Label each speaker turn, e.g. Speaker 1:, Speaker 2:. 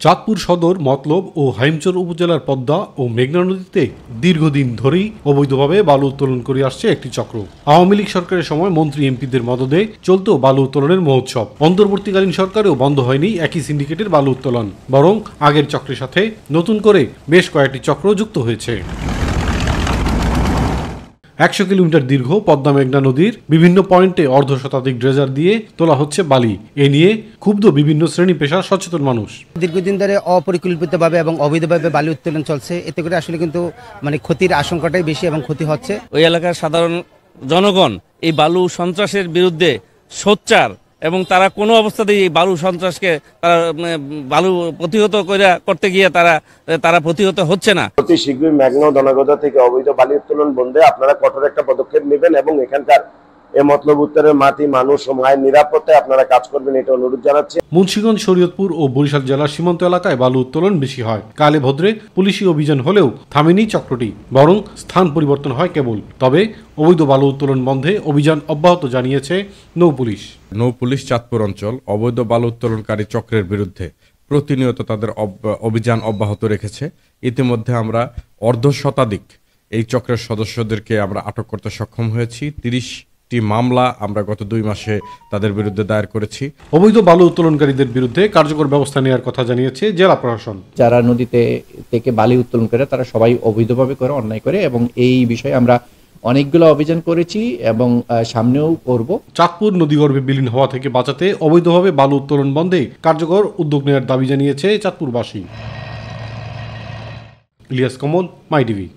Speaker 1: চাঁদপুর সদর, মতলব ও হাইমচর উপজেলার পদ্মা ও মেঘনা নদীতে দীর্ঘদিন ধরেই অবৈধভাবে বালু উত্তোলন করে আসছে একটি চক্র। আওয়ামী লীগ সরকারের সময় মন্ত্রী এমপিদের মদদে চলত বালু উত্তোলনের মহোৎসব। অন্তর্বর্তীকালীন সরকারেও বন্ধ হয়নি একই সিন্ডিকেটের বালু উত্তোলন, বরং আগের চক্রের সাথে নতুন করে বেশ কয়েকটি চক্র যুক্ত হয়েছে। 100 কিলোমিটার দীর্ঘ পদ্মা মেঘনা নদীর বিভিন্ন পয়েন্টে অর্ধশতাধিক ড্রেজার দিয়ে তোলা হচ্ছে বালি। এ নিয়ে ক্ষুব্ধ বিভিন্ন শ্রেণী পেশার সচেতন মানুষ।
Speaker 2: দীর্ঘদিন ধরে অপরিকল্পিতভাবে এবং অবৈধভাবে বালি উত্তোলন চলছে, এতে করে আসলে কিন্তু ক্ষতির আশঙ্কাটাই বেশি এবং ক্ষতি হচ্ছে।
Speaker 3: ওই এলাকার সাধারণ জনগণ এই বালু সন্ত্রাসের বিরুদ্ধে সোচ্চার এবং তারা কোনো অবস্থাতেই এই বালু সন্ত্রাসকে তারা বালু প্রতিহত করতে গিয়ে তারা প্রতিহত হচ্ছে না।
Speaker 4: অতি শীঘ্রই মেঘনা ও দনাগদা থেকে অবৈধ বালি উত্তোলন বন্ধে আপনারা কঠোর একটা পদক্ষেপ নেবেন এবং এখানকার মতলব উত্তরের মাটি, মানুষ ও মায়ের নিরাপত্তায় আপনারা কাজ করবেন, এটা অনুরোধ জানাচ্ছি।
Speaker 1: মুন্সিগঞ্জ, শরীয়তপুর ও বরিশাল জেলার সীমান্ত এলাকায় বালু উত্তোলন বেশি হয়। কালে ভদ্রে পুলিশি অভিযান হলেও থামেনি চক্রটি, বরং স্থান পরিবর্তন হয় কেবল। তবে অবৈধ বালু উত্তোলন বন্ধে অভিযান অব্যাহত জানিয়েছে নৌপুলিশ
Speaker 5: চাঁদপুর অঞ্চল অবৈধ বালু উত্তোলনকারী চক্রের বিরুদ্ধে প্রতিনিয়ত তাদের অভিযান অব্যাহত রেখেছে। ইতিমধ্যে আমরা অর্ধশতাধিক এই চক্রের সদস্যদেরকে আমরা আটক করতে সক্ষম হয়েছি। 30টি মামলা আমরা গত 2 মাসে তাদের বিরুদ্ধে দায়ের করেছি।
Speaker 1: অবৈধ বালু উত্তোলনকারীদের বিরুদ্ধে কার্যকর ব্যবস্থা নেওয়ার কথা জানিয়েছে জেলা প্রশাসন।
Speaker 6: যারা নদীতে থেকে বালি উত্তোলন করে তারা সবাই অবৈধভাবে করে, অন্যায় করে, এবং এই বিষয়ে আমরা অনেকগুলো অভিযান করেছি এবং সামনেও করব।
Speaker 1: চাঁদপুর নদীগর্ভে বিলীন হওয়া থেকে বাঁচাতে অবৈধভাবে বালু উত্তোলন বন্ধে কার্যকর উদ্যোগ নেওয়ার দাবি জানিয়েছে চাঁদপুরবাসী। ইলিয়াস কমল, মাই টিভি।